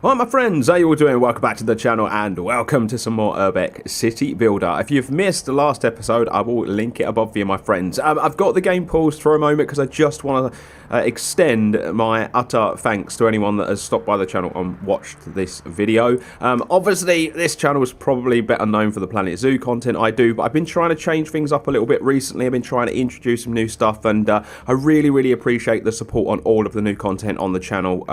Hi my friends, how you all doing? Welcome back to the channel and welcome to some more Urbek City Builder. If you've missed the last episode, I will link it above for you, my friends. I've got the game paused for a moment because I just want to extend my utter thanks to anyone that has stopped by the channel and watched this video. Obviously, this channel is probably better known for the Planet Zoo content I do, but I've been trying to change things up a little bit recently. I've been trying to introduce some new stuff, and I really appreciate the support on all of the new content on the channel.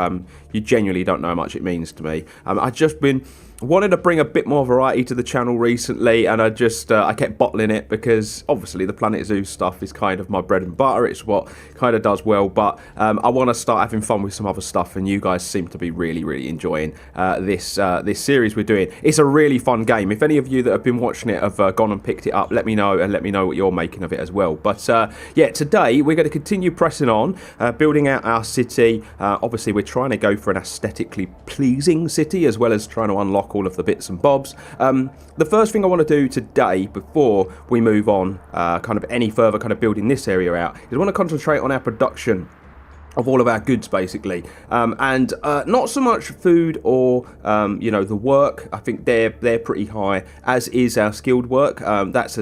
You genuinely don't know how much it means to me. I've just been wanted to bring a bit more variety to the channel recently, and I kept bottling it because obviously the Planet Zoo stuff is kind of my bread and butter. It's what kind of does well, but I want to start having fun with some other stuff, and you guys seem to be really enjoying this series we're doing. It's a really fun game. If any of you that have been watching it have gone and picked it up, let me know, and let me know what you're making of it as well. But yeah, today we're going to continue pressing on, building out our city. Obviously we're trying to go for an aesthetically pleasing city as well as trying to unlock all of the bits and bobs. The first thing I want to do today before we move on kind of any further kind of building this area out is I want to concentrate on our production of all of our goods, basically, and not so much food or you know, the work. I think they're pretty high, as is our skilled work. That's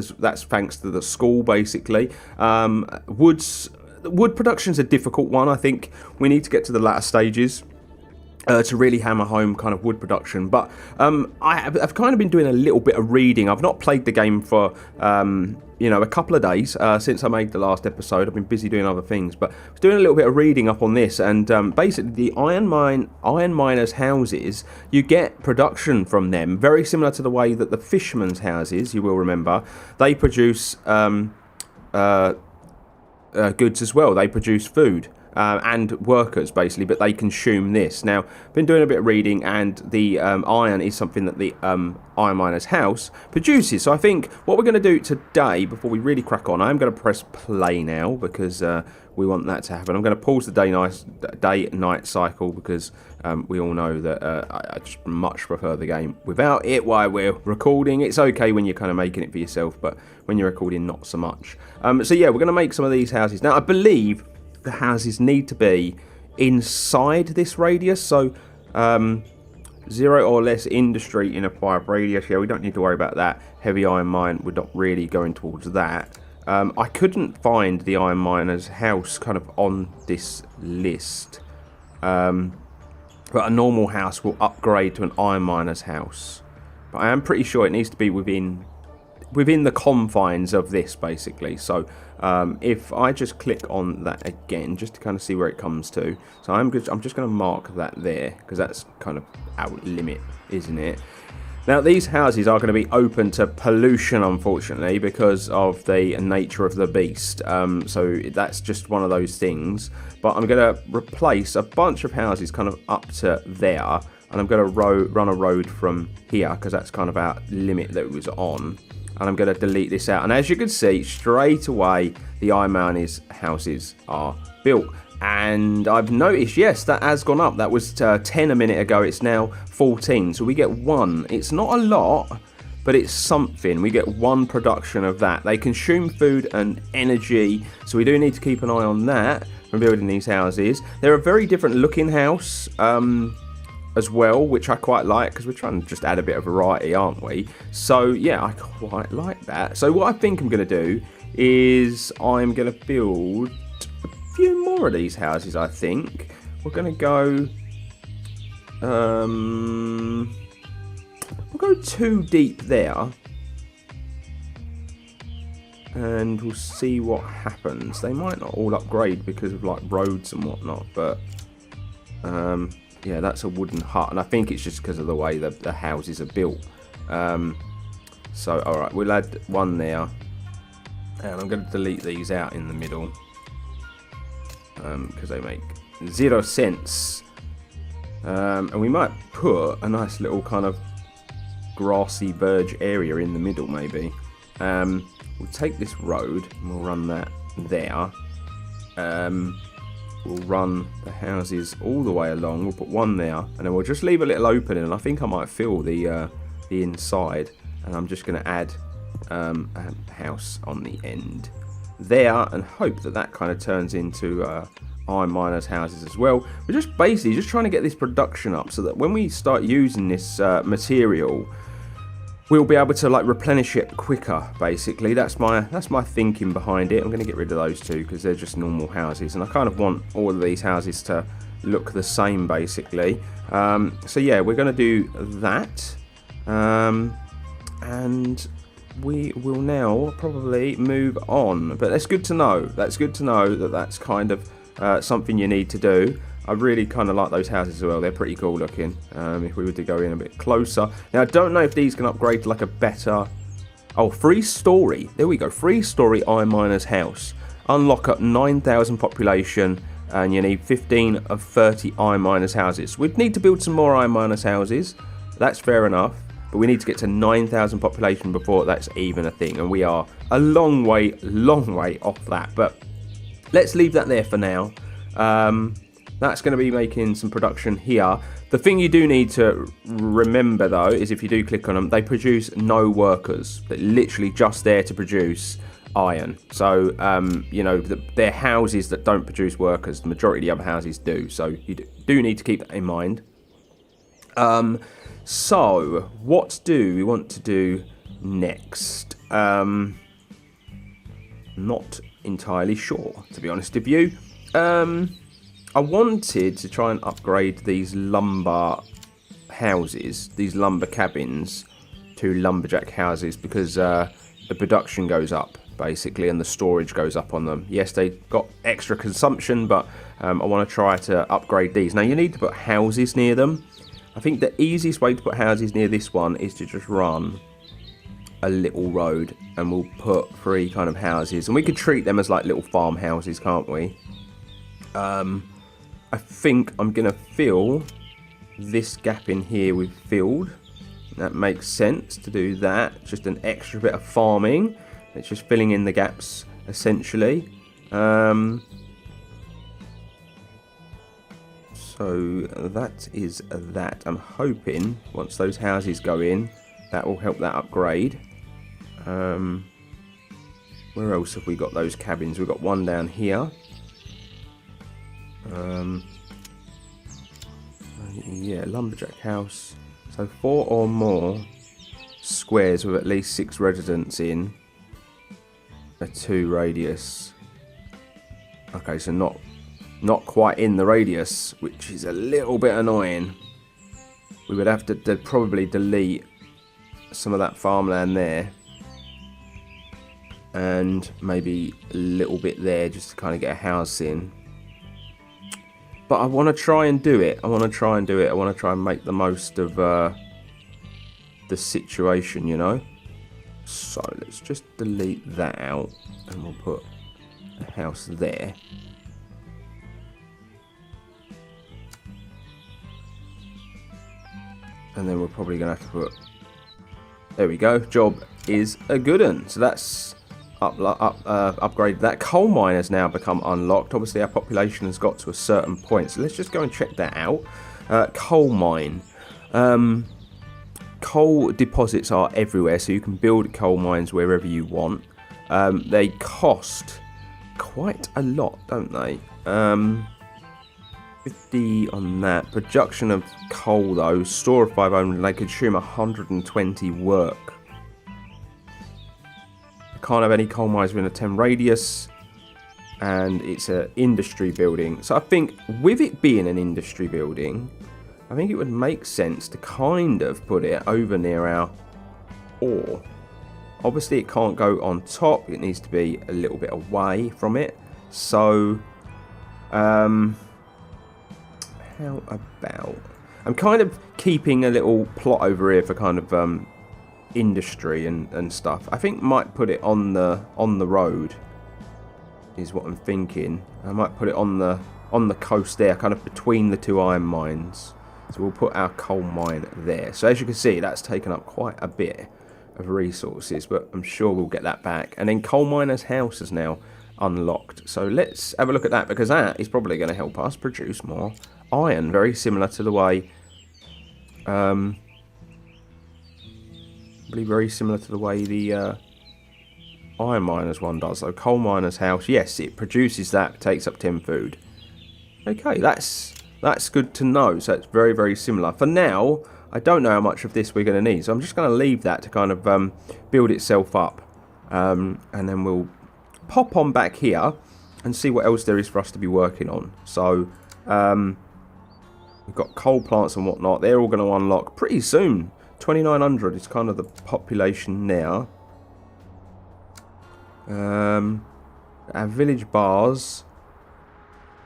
thanks to the school, basically. Wood production's a difficult one. I think we need to get to the latter stages to really hammer home kind of wood production. But I've kind of been doing a little bit of reading. I've not played the game for you know, a couple of days since I made the last episode. I've been busy doing other things, but I was doing a little bit of reading up on this, and basically the iron miners' houses, you get production from them very similar to the way that the fishermen's houses, you will remember, they produce goods as well. They produce food and workers, basically, but they consume this. Now, I've been doing a bit of reading, and the iron is something that the iron miner's house produces. So I think what we're going to do today, before we really crack on, I'm going to press play now because we want that to happen. I'm going to pause the day-night cycle because we all know that I just much prefer the game without it while we're recording. It's okay when you're kind of making it for yourself, but when you're recording, not so much. So yeah, we're going to make some of these houses. Now, I believe the houses need to be inside this radius, so 0 or less industry in a 5 radius. Yeah, we don't need to worry about that. Heavy iron mine, we're not really going towards that. I couldn't find the iron miner's house kind of on this list, but a normal house will upgrade to an iron miner's house. But I am pretty sure it needs to be within the confines of this, basically. So if I just click on that again, just to kind of see where it comes to. So I'm just going to mark that there, because that's kind of our limit, isn't it? Now, these houses are going to be open to pollution, unfortunately, because of the nature of the beast. So that's just one of those things. But I'm going to replace a bunch of houses kind of up to there, and I'm going to run a road from here, because that's kind of our limit that it was on. And I'm going to delete this out. And as you can see, straight away, the iron miners' houses are built. And I've noticed, yes, that has gone up. That was 10 a minute ago. It's now 14. So we get 1. It's not a lot, but it's something. We get 1 production of that. They consume food and energy. So we do need to keep an eye on that when building these houses. They're a very different looking house as well, which I quite like, because we're trying to just add a bit of variety, aren't we? So yeah, I quite like that. So what I think I'm going to do is I'm going to build a few more of these houses. I think we're going to go we'll go 2 deep there, and we'll see what happens. They might not all upgrade because of like roads and whatnot, but yeah, that's a wooden hut, and I think it's just because of the way the houses are built. So, alright, we'll add 1 there, and I'm going to delete these out in the middle, because they make 0 sense. And we might put a nice little kind of grassy verge area in the middle, maybe. We'll take this road, and we'll run that there. We'll run the houses all the way along. We'll put 1 there, and then we'll just leave a little opening. And I think I might fill the inside. And I'm just going to add a house on the end there, and hope that that kind of turns into iron miners houses as well. We're just basically just trying to get this production up so that when we start using this material, we'll be able to like replenish it quicker. Basically, that's my thinking behind it. I'm going to get rid of those two because they're just normal houses, and I kind of want all of these houses to look the same basically. So yeah, we're going to do that, and we will now probably move on. But that's good to know. That's good to know that that's kind of something you need to do. I really kind of like those houses as well. They're pretty cool looking. If we were to go in a bit closer. Now, I don't know if these can upgrade to like a better... Oh, 3-story. There we go. 3-story iron miners house. Unlock at 9,000 population. And you need 15 of 30 iron miners houses. We'd need to build some more iron miners houses. That's fair enough. But we need to get to 9,000 population before that's even a thing. And we are a long way off that. But let's leave that there for now. That's going to be making some production here. The thing you do need to remember, though, is if you do click on them, they produce no workers. They're literally just there to produce iron. So, you know, they're houses that don't produce workers. The majority of the other houses do. So you do need to keep that in mind. So, what do we want to do next? Not entirely sure, to be honest with you. I wanted to try and upgrade these lumber houses, these lumber cabins, to lumberjack houses because the production goes up, basically, and the storage goes up on them. Yes, they got extra consumption, but I want to try to upgrade these. Now, you need to put houses near them. I think the easiest way to put houses near this one is to just run a little road, and we'll put 3 kind of houses, and we could treat them as like little farmhouses, can't we? I think I'm going to fill this gap in here with filled. That makes sense to do that. Just an extra bit of farming. It's just filling in the gaps, essentially. So that is that. I'm hoping once those houses go in, that will help that upgrade. Where else have we got those cabins? We've got one down here. Yeah, lumberjack house. So 4 or more squares with at least 6 residents in a 2 radius. Okay, so not quite in the radius, which is a little bit annoying. We would have to probably delete some of that farmland there, and maybe a little bit there just to kind of get a house in. But I want to try and do it. I want to try and make the most of the situation, you know. So let's just delete that out, and we'll put a house there. And then we're probably going to have to put... There we go. Job is a good one. So that's upgraded. That coal mine has now become unlocked. Obviously, our population has got to a certain point. So let's just go and check that out. Coal mine. Coal deposits are everywhere, so you can build coal mines wherever you want. They cost quite a lot, don't they? 50 on that. Production of coal, though. Store of 500. They consume 120 work. I can't have any coal mines within a 10 radius. And it's an industry building. So I think with it being an industry building, I think it would make sense to kind of put it over near our ore. Obviously, it can't go on top. It needs to be a little bit away from it. So, how about... I'm kind of keeping a little plot over here for kind of industry and stuff. I think might put it on the road is what I'm thinking. I might put it on the coast there, kind of between the 2 iron mines. So we'll put our coal mine there. So as you can see, that's taken up quite a bit of resources, but I'm sure we'll get that back. And then coal miner's house is now unlocked. So let's have a look at that, because that is probably going to help us produce more iron. Very similar to the way, probably very similar to the way the iron miner's one does. So coal miner's house, yes, it produces that, takes up 10 food. Okay, that's good to know. So it's very, very similar. For now, I don't know how much of this we're going to need. So I'm just going to leave that to kind of build itself up. And then we'll pop on back here and see what else there is for us to be working on. So we've got coal plants and whatnot. They're all going to unlock pretty soon. 2,900 is kind of the population now. Our village bars.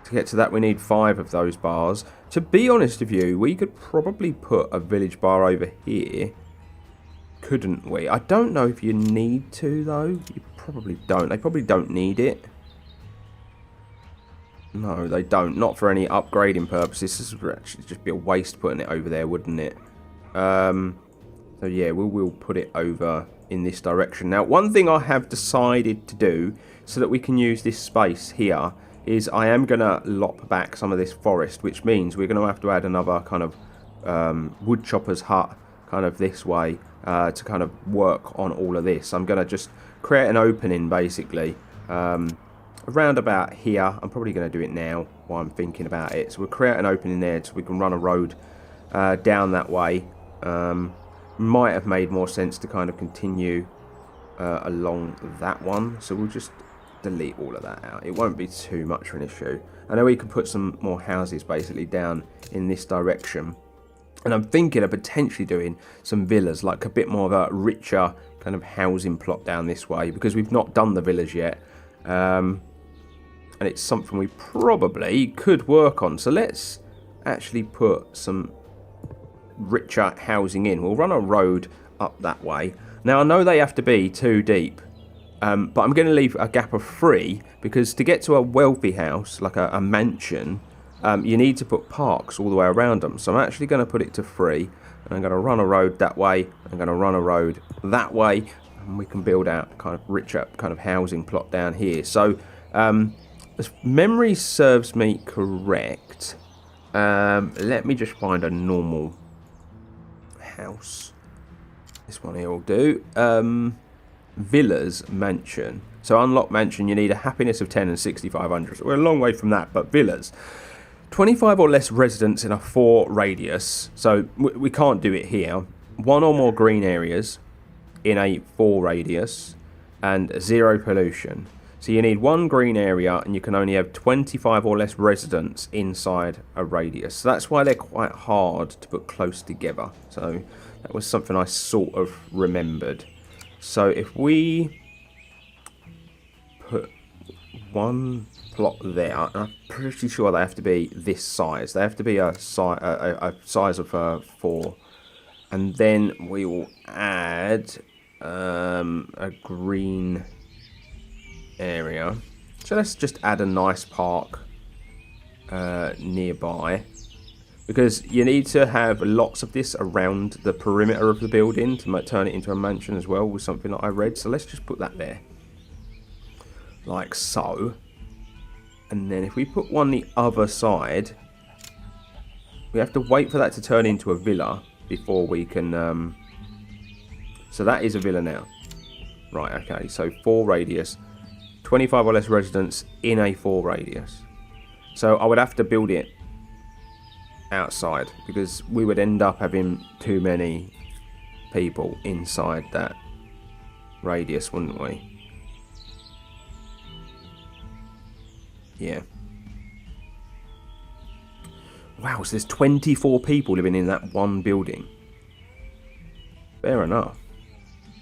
To get to that, we need 5 of those bars. To be honest with you, we could probably put a village bar over here. Couldn't we? I don't know if you need to, though. You probably don't. They probably don't need it. No, they don't. Not for any upgrading purposes. This would actually just be a waste putting it over there, wouldn't it? So yeah, we'll put it over in this direction. Now, one thing I have decided to do so that we can use this space here is I am going to lop back some of this forest, which means we're going to have to add another kind of wood chopper's hut kind of this way to kind of work on all of this. I'm going to just create an opening basically around about here. I'm probably going to do it now while I'm thinking about it. So we'll create an opening there so we can run a road down that way. Might have made more sense to kind of continue along that one. So we'll just delete all of that out. It won't be too much of an issue. I know we can put some more houses basically down in this direction. And I'm thinking of potentially doing some villas, like a bit more of a richer kind of housing plot down this way, because we've not done the villas yet. And it's something we probably could work on. So let's actually put some richer housing in. We'll run a road up that way. Now, I know they have to be 2 deep. But I'm going to leave a gap of 3 because to get to a wealthy house, like a mansion, you need to put parks all the way around them. So I'm actually going to put it to 3. And I'm going to run a road that way. I'm going to run a road that way. And we can build out kind of richer kind of housing plot down here. So if memory serves me correct, let me just find a normal house. This one here will do. Villas mansion. So unlock mansion, you need a happiness of 10 and 6,500. So we're a long way from that, but villas. 25 or less residents in a 4 radius. So we can't do it here. 1 or more green areas in a 4 radius and 0 pollution. So you need 1 green area and you can only have 25 or less residents inside a radius. So that's why they're quite hard to put close together. So that was something I sort of remembered. So if we put 1 plot there, and I'm pretty sure they have to be this size. They have to be a size of 4. And then we will add a green area. So let's just add a nice park nearby. Because you need to have lots of this around the perimeter of the building to turn it into a mansion as well, was something that I read. So let's just put that there. Like so. And then if we put one the other side, we have to wait for that to turn into a villa before we can... So that is a villa now. Right, okay. So 4 radius. 25 or less residents in a 4 radius. So I would have to build it outside because we would end up having too many people inside that radius, wouldn't we? Yeah. Wow, so there's 24 people living in that one building. Fair enough.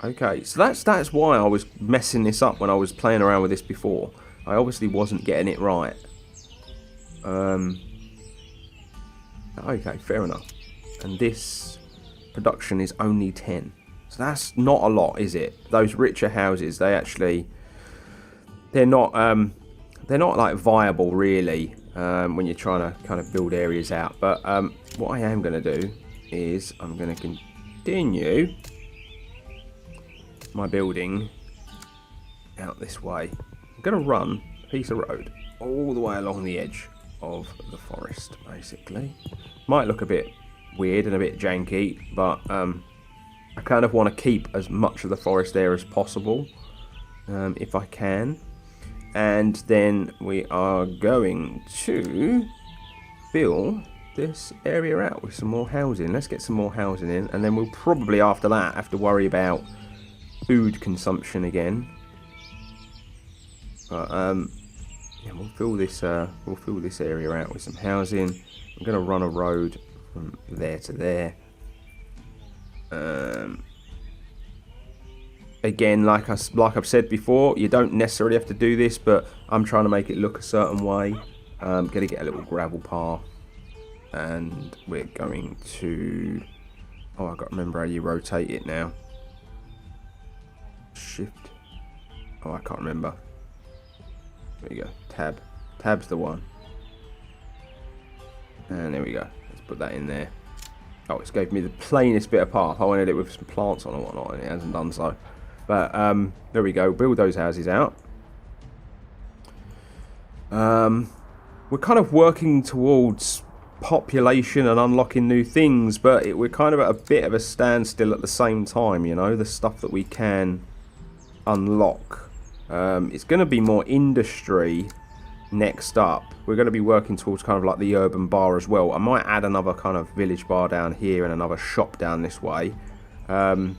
Okay, so that's why I was messing this up when I was playing around with this before. I obviously wasn't getting it right. Okay, fair enough. And this production is only 10. So that's not a lot, is it? Those richer houses, they're not like viable really when you're trying to kind of build areas out. But what I am going to do is I'm going to continue my building out this way. I'm going to run a piece of road all the way along the edge of the forest, basically. Might look a bit weird and a bit janky, but I kind of want to keep as much of the forest there as possible, if I can. And then we are going to fill this area out with some more housing. Let's get some more housing in, and then we'll probably after that have to worry about food consumption again. But yeah, we'll fill this area out with some housing. I'm going to run a road from there to there. Again, like I've said before, you don't necessarily have to do this, but I'm trying to make it look a certain way. I'm going to get a little gravel path, and we're going to... Oh, I've got to remember how you rotate it now. Shift. Oh, I can't remember. There you go. Tab. Tab's the one. And there we go. Let's put that in there. Oh, it's gave me the plainest bit of path. I wanted it with some plants on and whatnot, and it hasn't done so. But there we go. Build those houses out. We're kind of working towards population and unlocking new things, but we're kind of at a bit of a standstill at the same time, you know, the stuff that we can unlock. It's going to be more industry next up. We're going to be working towards kind of like the urban bar as well. I might add another kind of village bar down here and another shop down this way at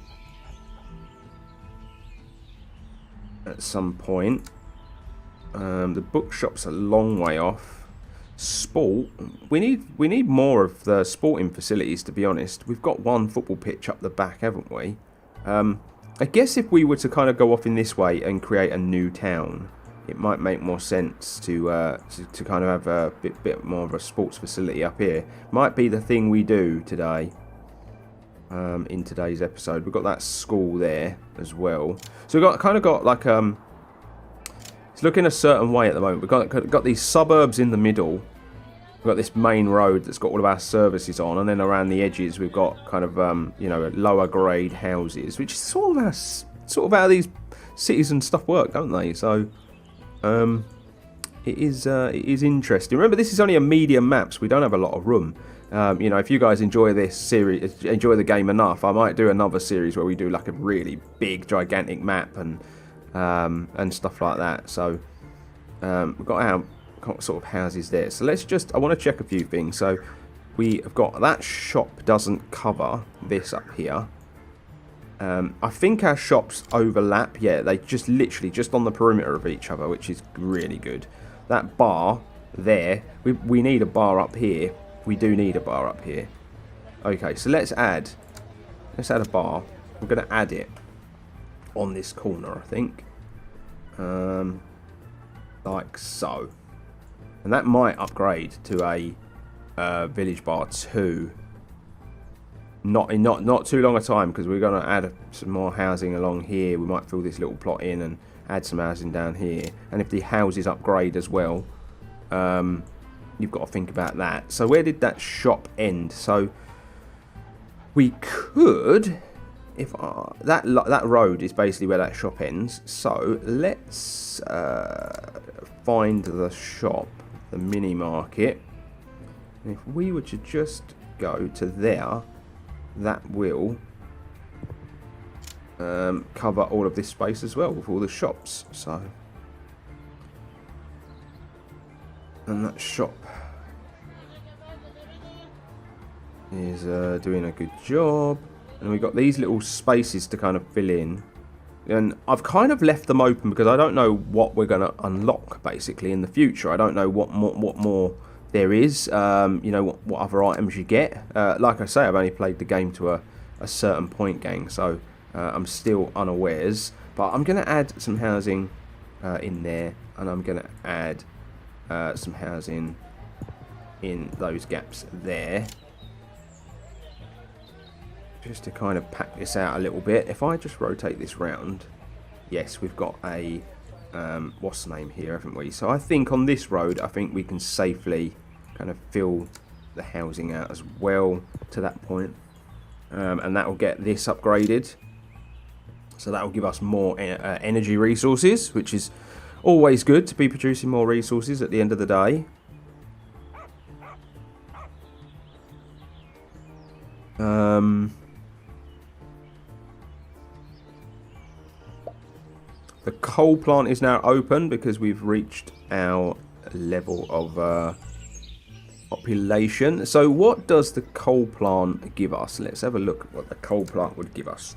some point. The bookshop's a long way off. Sport, we need more of the sporting facilities, to be honest. We've got one football pitch up the back, haven't we? I guess if we were to kind of go off in this way and create a new town, it might make more sense to kind of have a bit more of a sports facility up here. Might be the thing we do today. In today's episode, we've got that school there as well. So we've got like it's looking a certain way at the moment. We've got these suburbs in the middle. We've got this main road that's got all of our services on, and then around the edges we've got kind of you know, lower grade houses, which is sort of how these cities and stuff work, don't they? So it is interesting. Remember, this is only a medium map, so we don't have a lot of room. You know, if you guys enjoy this series, enjoy the game enough, I might do another series where we do like a really big, gigantic map and stuff like that. So we've got our sort of houses there. So I want to check a few things. So we have got that shop doesn't cover this up here. I think our shops overlap. Yeah, they just literally just on the perimeter of each other, which is really good. That bar there, we need a bar up here. We do need a bar up here. Okay, so let's add a bar. We're going to add it on this corner, I think. Like so. And that might upgrade to a village bar 2. Not too long a time, because we're going to add some more housing along here. We might fill this little plot in and add some housing down here. And if the houses upgrade as well, you've got to think about that. So where did that shop end? So we could, if that road is basically where that shop ends. So let's find the shop, the mini market. And if we were to just go to there, that will cover all of this space as well with all the shops. So, and that shop is doing a good job. And we've got these little spaces to kind of fill in. And I've kind of left them open because I don't know what we're going to unlock basically in the future. I don't know what more there is, you know, what other items you get. Like I say, I've only played the game to a certain point, gang, so I'm still unawares. But I'm going to add some housing in there, and I'm going to add some housing in those gaps there. Just to kind of pack this out a little bit. If I just rotate this round, yes, we've got a what's the name here, haven't we? So I think on this road, I think we can safely kind of fill the housing out as well to that point, and that will get this upgraded. So that will give us more energy resources, which is always good to be producing more resources at the end of the day. The coal plant is now open because we've reached our level of Population. So what does the coal plant give us? Let's have a look at what the coal plant would give us.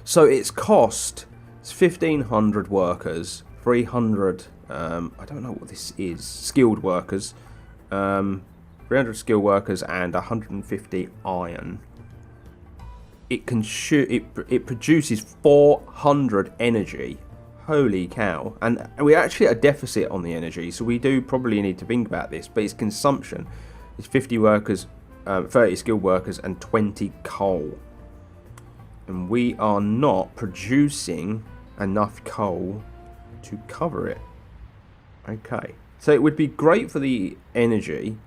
So its cost is 1,500 workers, 300, I don't know what this is, skilled workers, 300 skilled workers and 150 iron. It can it produces 400 energy. Holy cow. And we're actually at a deficit on the energy, so we do probably need to think about this. But its consumption is 50 workers, 30 skilled workers and 20 coal. And we are not producing enough coal to cover it. Okay. So it would be great for the energy,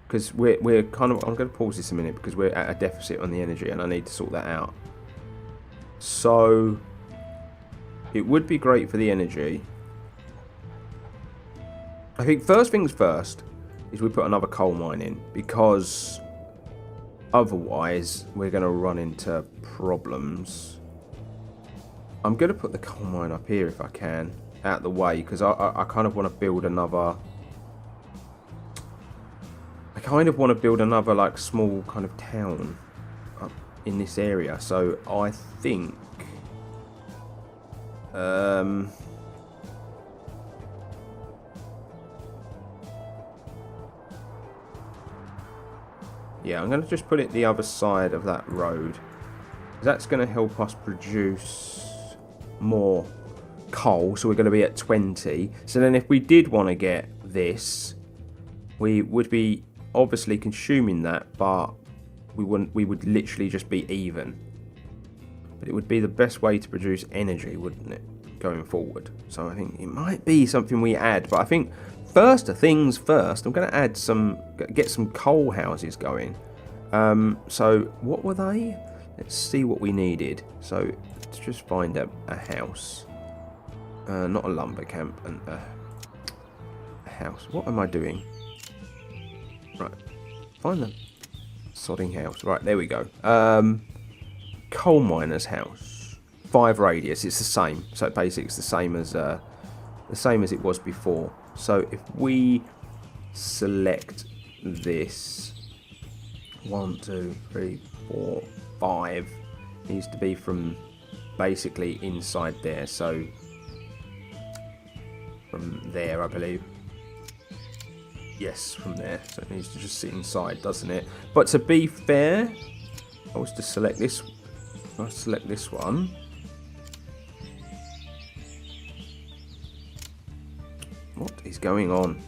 because we're kind of... I'm going to pause this a minute because we're at a deficit on the energy and I need to sort that out. So... it would be great for the energy. I think first things first is we put another coal mine in, because otherwise we're going to run into problems. I'm going to put the coal mine up here if I can, out the way, because I kind of want to build another... I kind of want to build another like small kind of town up in this area. So I think... yeah, I'm going to just put it the other side of that road. That's going to help us produce more coal, so we're going to be at 20. So then if we did want to get this, we would be obviously consuming that, but we would literally just be even. But it would be the best way to produce energy, wouldn't it, going forward? So I think it might be something we add. But I think first things first, I'm going to add get some coal houses going. So what were they? Let's see what we needed. So let's just find a house. Not a lumber camp, and a house. What am I doing? Right, find the sodding house. Right, there we go. Coal miner's house, 5 radius. It's the same. So basically, it's the same as it was before. So if we select this, 1, 2, 3, 4, 5 needs to be from basically inside there. So from there, I believe. Yes, from there. So it needs to just sit inside, doesn't it? But to be fair, I was to select this. I'll select this one. What is going on?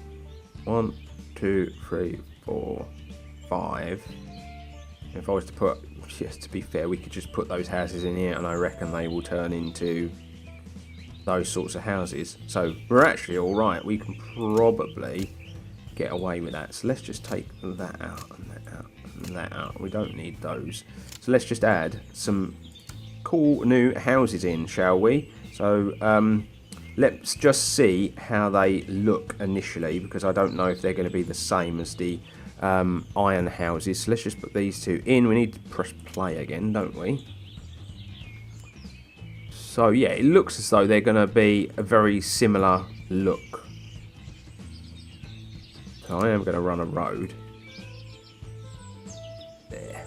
1, 2, 3, 4, 5. If I was to put, yes, to be fair, we could just put those houses in here, and I reckon they will turn into those sorts of houses. So we're actually all right. We can probably get away with that. So let's just take that out and that out and that out. We don't need those. So let's just add some cool new houses in, shall we? So let's just see how they look initially, because I don't know if they're going to be the same as the iron houses. So let's just put these two in. We need to press play again, don't we? So yeah, it looks as though they're going to be a very similar look. So I am going to run a road. There.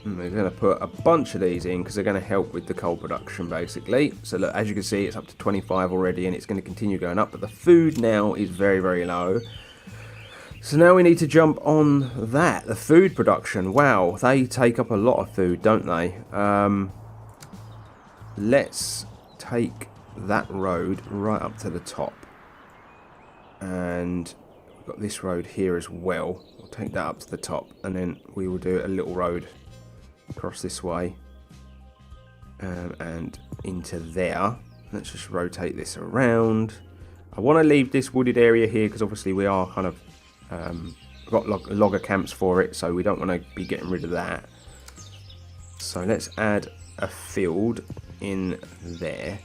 We're going to put a bunch of these in because they're going to help with the coal production, basically. So look, as you can see, it's up to 25 already, and it's going to continue going up. But the food now is very, very low. So now we need to jump on that. The food production. Wow, they take up a lot of food, don't they? Let's take that road right up to the top. And we've got this road here as well. We'll take that up to the top, and then we will do a little road across this way and into there. Let's just rotate this around. I want to leave this wooded area here because obviously we are kind of got logger camps for it, so we don't want to be getting rid of that. So let's add a field in there,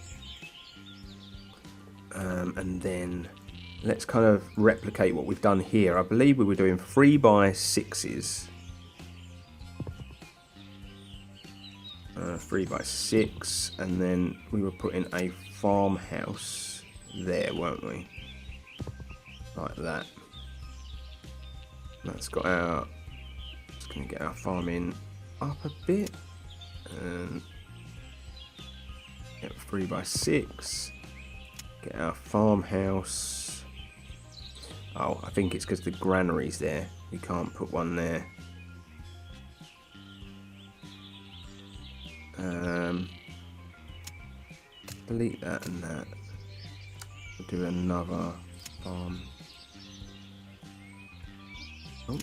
and then let's kind of replicate what we've done here. I believe we were doing 3x6s. 3x6, and then we were putting a farmhouse there, weren't we? Like that. That's got our... Just going to get our farming up a bit. And... Get 3x6. Get our farmhouse. Oh, I think it's because the granary's there. We can't put one there. Delete that and that. We'll do another farm. Oh.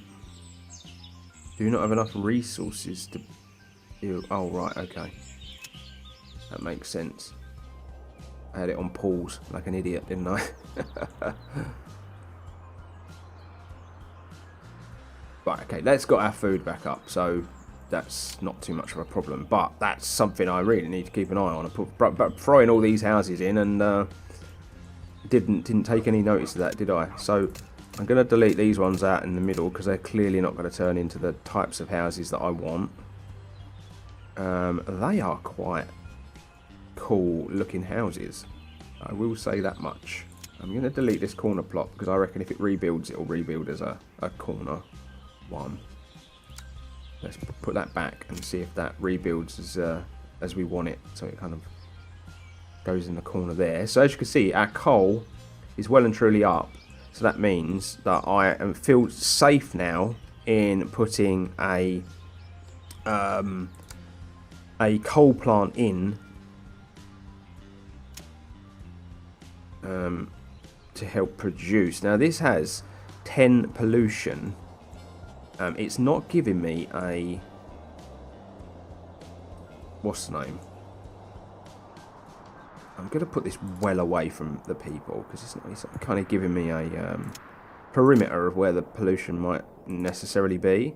Do not have enough resources to build. Oh, right, okay. That makes sense. I had it on pause like an idiot, didn't I? Right, okay, let's got our food back up, so that's not too much of a problem. But that's something I really need to keep an eye on. But throwing all these houses in and didn't take any notice of that, did I? So I'm going to delete these ones out in the middle because they're clearly not going to turn into the types of houses that I want. They are quite cool looking houses, I will say that much. I'm going to delete this corner plot because I reckon if it rebuilds, it will rebuild as a corner one. Let's put that back and see if that rebuilds as we want it, so it kind of goes in the corner there. So as you can see, our coal is well and truly up, so that means that I feel safe now in putting a coal plant in to help produce. Now this has 10 pollution. It's not giving me a... What's the name? I'm going to put this well away from the people because it's kind of giving me a perimeter of where the pollution might necessarily be.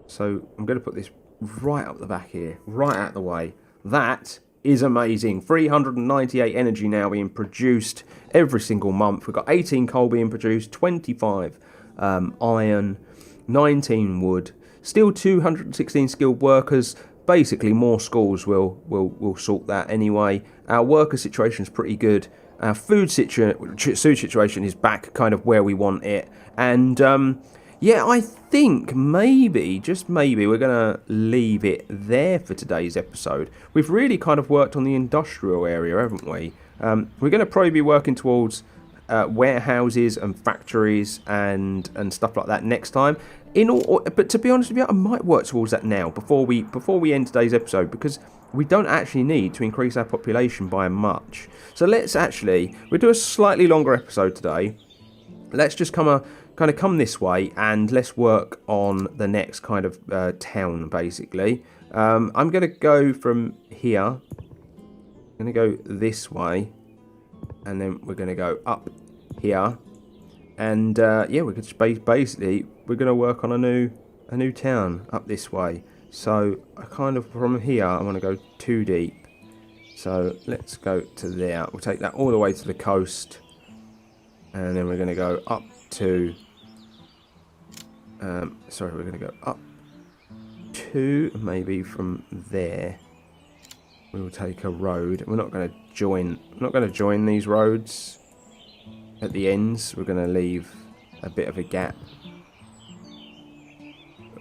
So I'm going to put this right up the back here, right out the way. That is amazing. 398 energy now being produced every single month. We've got 18 coal being produced, 25 iron, 19 wood, still 216 skilled workers. Basically more schools will sort that anyway. Our worker situation is pretty good. Our food situation is back kind of where we want it. And yeah, I think maybe, just maybe, we're going to leave it there for today's episode. We've really kind of worked on the industrial area, haven't we? We're going to probably be working towards warehouses and factories and stuff like that next time. But to be honest with you, I might work towards that now before we end today's episode, because we don't actually need to increase our population by much. So we'll do a slightly longer episode today. Let's just kind of come this way and let's work on the next kind of town, basically. I'm going to go from here. I'm going to go this way, and then we're going to go up here. And yeah, we're basically we're going to work on a new town up this way. So I kind of from here I want to go too deep. So let's go to there. We'll take that all the way to the coast, and then we're going to go up to. Sorry, we're going to go up to maybe from there. We will take a road. We're not going to join these roads at the ends. We're going to leave a bit of a gap.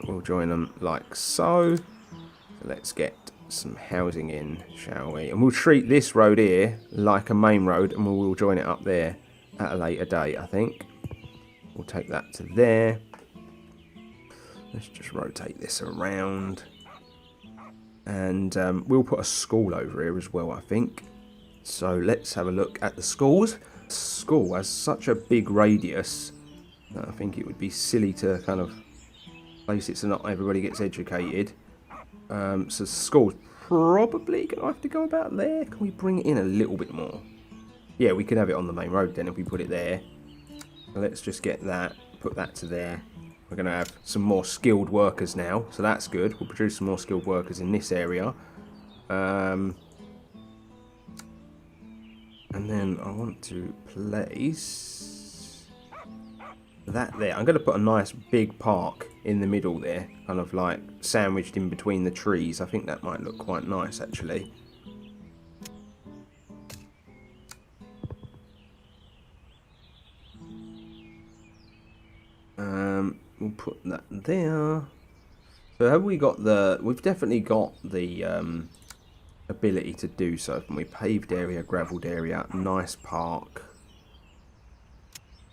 We'll join them like so. Let's get some housing in, shall we? And we'll treat this road here like a main road, and we'll join it up there at a later date, I think. We'll take that to there. Let's just rotate this around. And we'll put a school over here as well, I think. So let's have a look at the schools. School has such a big radius that I think it would be silly to kind of place it so not everybody gets educated. So school's probably going to have to go about there. Can we bring it in a little bit more? Yeah, we can have it on the main road then if we put it there. Let's just get that, put that to there. We're going to have some more skilled workers now, so that's good. We'll produce some more skilled workers in this area. And then I want to place that there. I'm going to put a nice big park in the middle there, kind of like sandwiched in between the trees. I think that might look quite nice actually. We'll put that there. So have we got the... We've definitely got the ability to do so. Haven't we? Paved area, gravelled area, nice park.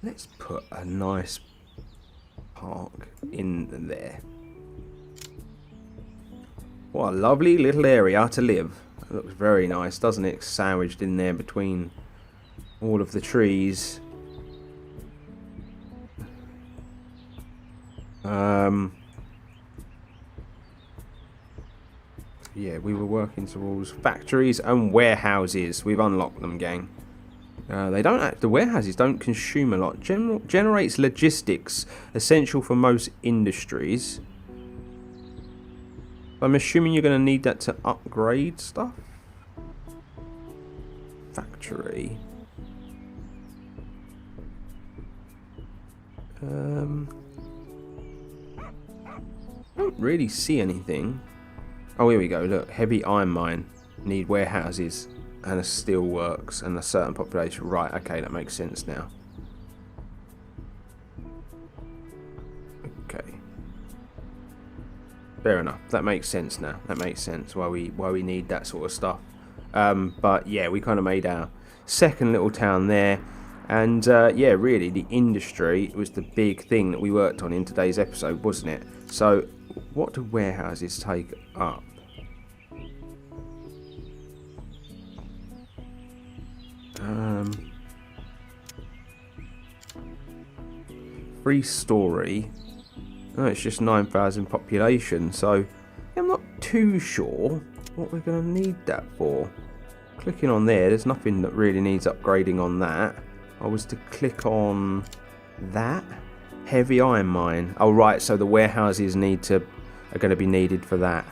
Let's put a nice park in there. What a lovely little area to live. It looks very nice, doesn't it? Sandwiched in there between all of the trees. Yeah, we were working towards factories and warehouses. We've unlocked them, gang. They don't. The warehouses don't consume a lot. Generates logistics essential for most industries. I'm assuming you're going to need that to upgrade stuff. Factory. I don't really see anything. Oh, here we go. Look, heavy iron mine. Need warehouses and a steel works and a certain population. Right, okay, that makes sense now. Okay. Fair enough. That makes sense now. That makes sense why we need that sort of stuff. But yeah, we kind of made our second little town there. And yeah, really, the industry was the big thing that we worked on in today's episode, wasn't it? So, what do warehouses take up? Free story. Oh, it's just 9,000 population, so I'm not too sure what we're going to need that for. Clicking on there's nothing that really needs upgrading on that. I was to click on that. Heavy iron mine. Oh, right, so the warehouses are going to be needed for that.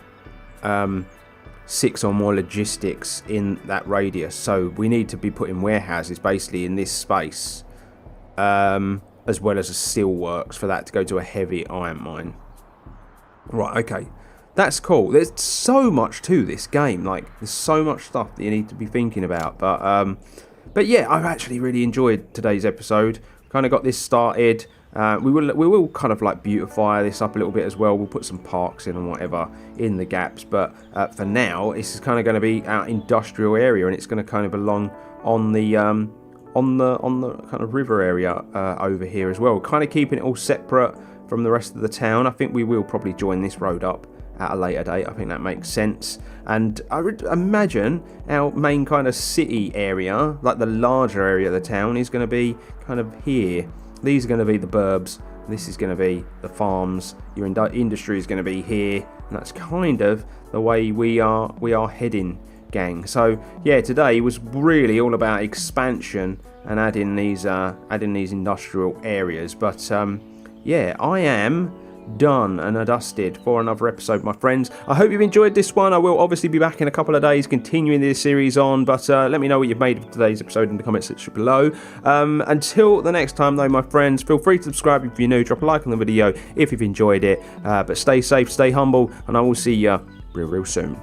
6 or more logistics in that radius. So we need to be putting warehouses basically in this space. As well as a steel works for that to go to a heavy iron mine. Right, okay. That's cool. There's so much to this game. Like, there's so much stuff that you need to be thinking about. But yeah, I've actually really enjoyed today's episode. Kind of got this started. We will kind of like beautify this up a little bit as well. We'll put some parks in and whatever in the gaps. But for now, this is kind of going to be our industrial area, and it's going to kind of belong on the kind of river area over here as well. Kind of keeping it all separate from the rest of the town. I think we will probably join this road up at a later date. I think that makes sense. And I would imagine our main kind of city area, like the larger area of the town, is going to be kind of here. These are going to be the burbs. This is going to be the farms. Your industry is going to be here. And that's kind of the way we are heading, gang. So yeah, today was really all about expansion and adding these industrial areas. But yeah, I am done and dusted for another episode, my friends. I hope you've enjoyed this one. I will obviously be back in a couple of days continuing this series on, but let me know what you've made of today's episode in the comments section below. Until the next time though, my friends, feel free to subscribe if you're new, drop a like on the video if you've enjoyed it, but stay safe, stay humble, and I will see you real soon.